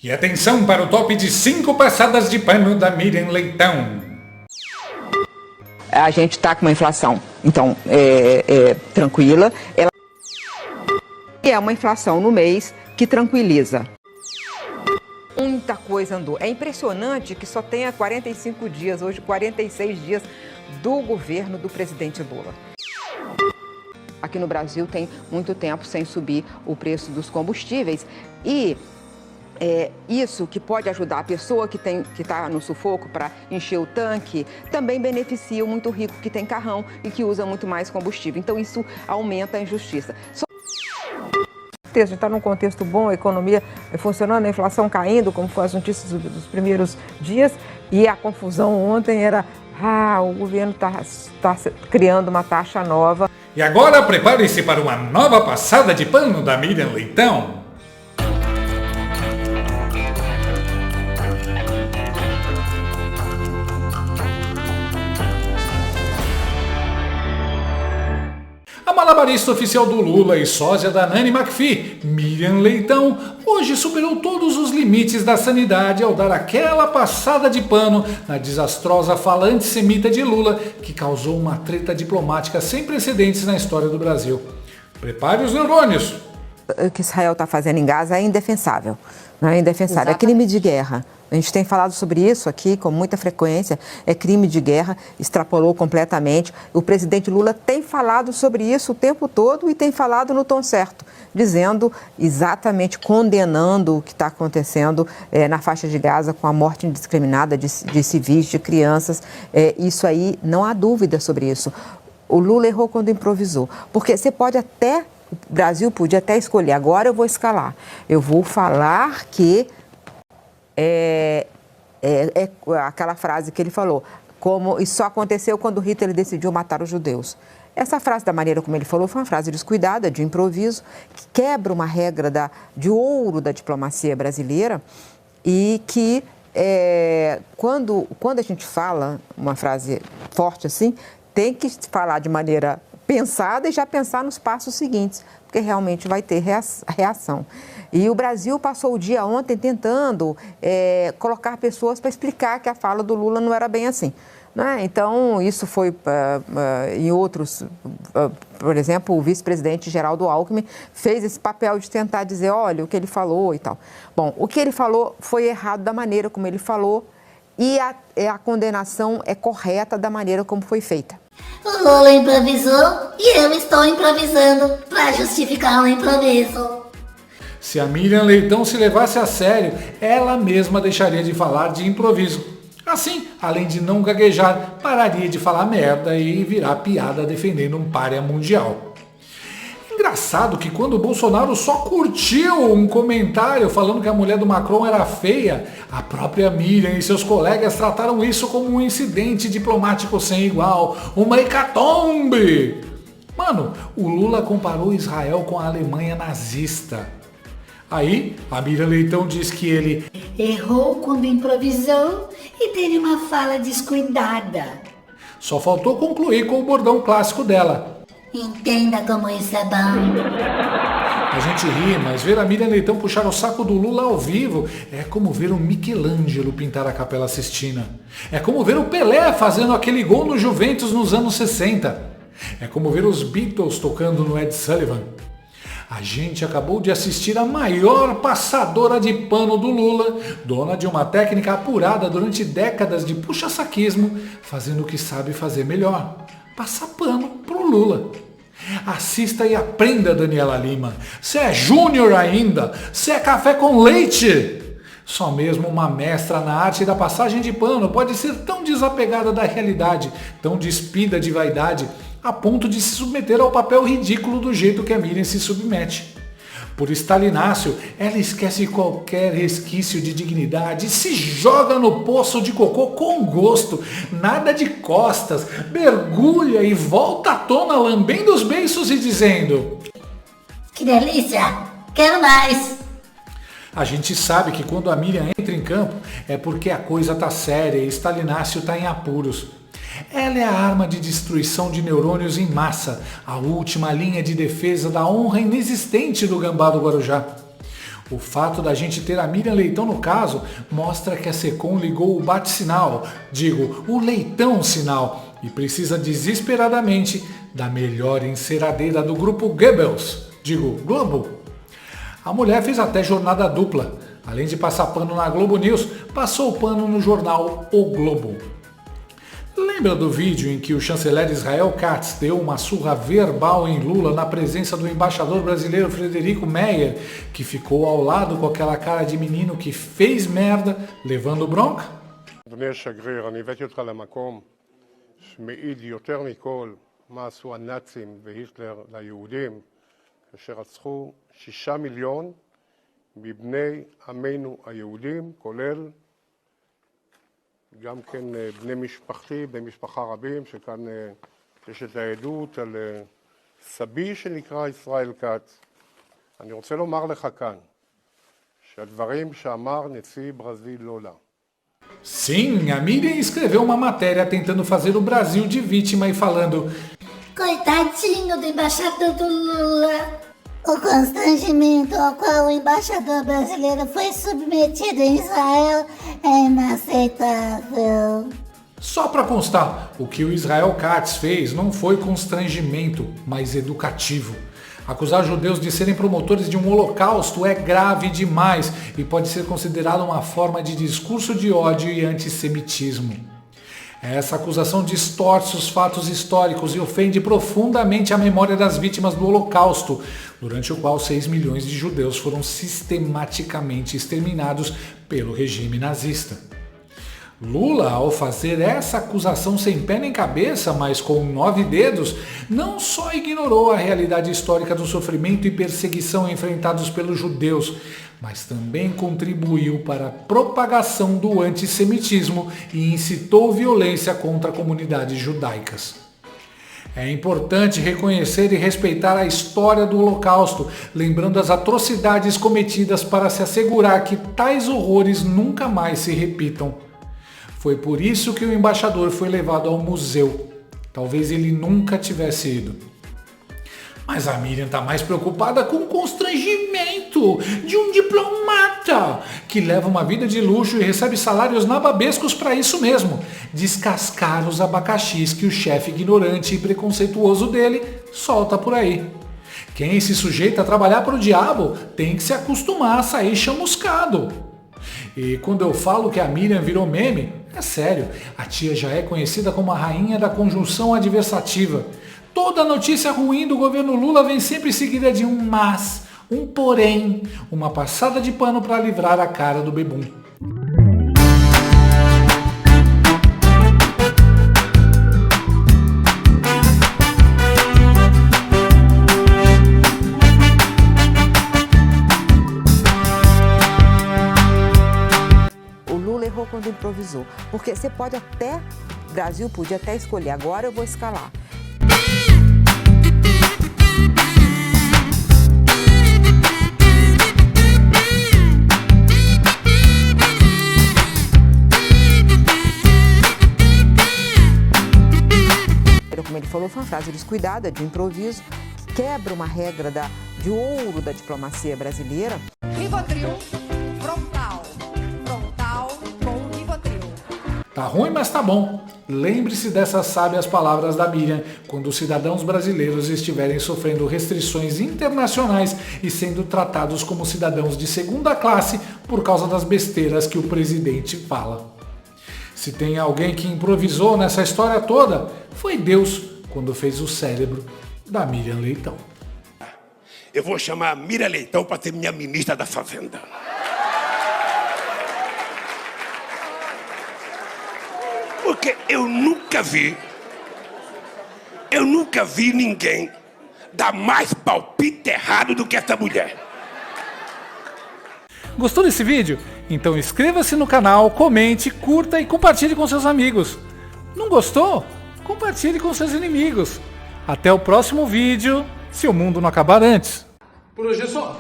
E atenção para o top de 5 passadas de pano da Miriam Leitão. A gente está com uma inflação, então, tranquila. Ela é uma inflação no mês que tranquiliza. Muita coisa andou. É impressionante que só tenha 45 dias, hoje 46 dias, do governo do presidente Lula. Aqui no Brasil tem muito tempo sem subir o preço dos combustíveis e isso que pode ajudar a pessoa que está no sufoco para encher o tanque, também beneficia o muito rico que tem carrão e que usa muito mais combustível. Então isso aumenta a injustiça. A gente está num contexto bom, a economia funcionando, a inflação caindo, como foram as notícias dos primeiros dias, e a confusão ontem era, o governo está criando uma taxa nova. E agora prepare-se para uma nova passada de pano da Miriam Leitão. A malabarista oficial do Lula e sósia da Nanny McPhee, Miriam Leitão, hoje superou todos os limites da sanidade ao dar aquela passada de pano na desastrosa fala antissemita de Lula, que causou uma treta diplomática sem precedentes na história do Brasil. Prepare os neurônios! O que Israel está fazendo em Gaza é indefensável. Não é indefensável, é crime de guerra. A gente tem falado sobre isso aqui com muita frequência, é crime de guerra, extrapolou completamente. O presidente Lula tem falado sobre isso o tempo todo e tem falado no tom certo, dizendo exatamente, condenando o que está acontecendo na faixa de Gaza com a morte indiscriminada de civis, de crianças. Isso aí, não há dúvida sobre isso. O Lula errou quando improvisou, porque você pode até, o Brasil podia até escolher, agora eu vou escalar, eu vou falar que aquela frase que ele falou, como isso só aconteceu quando Hitler decidiu matar os judeus. Essa frase, da maneira como ele falou, foi uma frase descuidada, de improviso, que quebra uma regra de ouro da diplomacia brasileira e que, quando a gente fala uma frase forte assim, tem que falar de maneira pensada e já pensar nos passos seguintes, porque realmente vai ter reação. E o Brasil passou o dia ontem tentando colocar pessoas para explicar que a fala do Lula não era bem assim. Né? Então, isso foi em outros, por exemplo, o vice-presidente Geraldo Alckmin fez esse papel de tentar dizer, olha, o que ele falou e tal. Bom, o que ele falou foi errado da maneira como ele falou e a condenação é correta da maneira como foi feita. O Lula improvisou e eu estou improvisando para justificar o improviso. Se a Miriam Leitão se levasse a sério, ela mesma deixaria de falar de improviso. Assim, além de não gaguejar, pararia de falar merda e virar piada defendendo um pária mundial. Engraçado que quando o Bolsonaro só curtiu um comentário falando que a mulher do Macron era feia, a própria Miriam e seus colegas trataram isso como um incidente diplomático sem igual, uma hecatombe. Mano, o Lula comparou Israel com a Alemanha nazista. Aí, a Miriam Leitão diz que ele errou quando improvisou e teve uma fala descuidada. Só faltou concluir com o bordão clássico dela. Entenda como isso é bom. A gente ri, mas ver a Miriam Leitão puxar o saco do Lula ao vivo é como ver o Michelangelo pintar a Capela Sistina. É como ver o Pelé fazendo aquele gol no Juventus nos anos 60. É como ver os Beatles tocando no Ed Sullivan. A gente acabou de assistir a maior passadora de pano do Lula, dona de uma técnica apurada durante décadas de puxa-saquismo, fazendo o que sabe fazer melhor. Passar pano pro Lula. Assista e aprenda, Daniela Lima. Você é júnior ainda? Você é café com leite? Só mesmo uma mestra na arte da passagem de pano pode ser tão desapegada da realidade, tão despida de vaidade, a ponto de se submeter ao papel ridículo do jeito que a Miriam se submete. Por Stalinácio, ela esquece qualquer resquício de dignidade e se joga no poço de cocô com gosto, nada de costas, mergulha e volta à tona lambendo os beiços e dizendo: que delícia, quero mais. A gente sabe que quando a Miriam entra em campo é porque a coisa tá séria e Stalinácio tá em apuros. Ela é a arma de destruição de neurônios em massa, a última linha de defesa da honra inexistente do Gambá do Guarujá. O fato da gente ter a Miriam Leitão no caso mostra que a Secom ligou o bate-sinal, o leitão-sinal, e precisa desesperadamente da melhor enceradeira do grupo Goebbels, Globo. A mulher fez até jornada dupla. Além de passar pano na Globo News, passou o pano no jornal O Globo. Lembra do vídeo em que o chanceler Israel Katz deu uma surra verbal em Lula na presença do embaixador brasileiro Frederico Meyer, que ficou ao lado com aquela cara de menino que fez merda, levando bronca? אדוני השגריר, אני הבאתי אותך למקום שמעיד יותר מכל מה עשו הנאצים והיטלר ליהודים כאשר רצחו 6 מיליון מבני עמנו היהודים, כולל גם כן בני משפחתי, בני משפחה רבים, שכאן יש את העדות על סבי שנקרא ישראל כץ. אני רוצה לומר לך כאן שהדברים שאמר נשיא ברזיל לולה. Sim, a Miriam escreveu uma matéria tentando fazer o Brasil de vítima e falando: Coitadinho do embaixador do Lula. O constrangimento ao qual o embaixador brasileiro foi submetido em Israel é inaceitável. Só para constar, o que o Israel Katz fez não foi constrangimento, mas educativo. Acusar judeus de serem promotores de um holocausto é grave demais e pode ser considerado uma forma de discurso de ódio e antissemitismo. Essa acusação distorce os fatos históricos e ofende profundamente a memória das vítimas do Holocausto, durante o qual 6 milhões de judeus foram sistematicamente exterminados pelo regime nazista. Lula, ao fazer essa acusação sem pé nem cabeça, mas com 9 dedos, não só ignorou a realidade histórica do sofrimento e perseguição enfrentados pelos judeus, mas também contribuiu para a propagação do antissemitismo e incitou violência contra comunidades judaicas. É importante reconhecer e respeitar a história do Holocausto, lembrando as atrocidades cometidas para se assegurar que tais horrores nunca mais se repitam. Foi por isso que o embaixador foi levado ao museu. Talvez ele nunca tivesse ido. Mas a Miriam está mais preocupada com o constrangimento de um diplomata que leva uma vida de luxo e recebe salários nababescos para isso mesmo, descascar os abacaxis que o chefe ignorante e preconceituoso dele solta por aí. Quem se sujeita a trabalhar para o diabo tem que se acostumar a sair chamuscado. E quando eu falo que a Miriam virou meme, é sério, a tia já é conhecida como a rainha da conjunção adversativa. Toda notícia ruim do governo Lula vem sempre seguida de um mas, um porém, uma passada de pano para livrar a cara do bebum. O Lula errou quando improvisou, porque você pode até, o Brasil podia até escolher, agora eu vou escalar. Como ele falou, foi uma frase descuidada, de improviso, que quebra uma regra de ouro da diplomacia brasileira. Rivotril, frontal com Rivotril. Tá ruim, mas tá bom. Lembre-se dessas sábias palavras da Miriam quando os cidadãos brasileiros estiverem sofrendo restrições internacionais e sendo tratados como cidadãos de segunda classe por causa das besteiras que o presidente fala. Se tem alguém que improvisou nessa história toda, foi Deus quando fez o cérebro da Miriam Leitão. Eu vou chamar a Miriam Leitão para ser minha ministra da Fazenda. Porque eu nunca vi ninguém dar mais palpite errado do que essa mulher. Gostou desse vídeo? Então inscreva-se no canal, comente, curta e compartilhe com seus amigos. Não gostou? Compartilhe com seus inimigos. Até o próximo vídeo, se o mundo não acabar antes. Por hoje é só.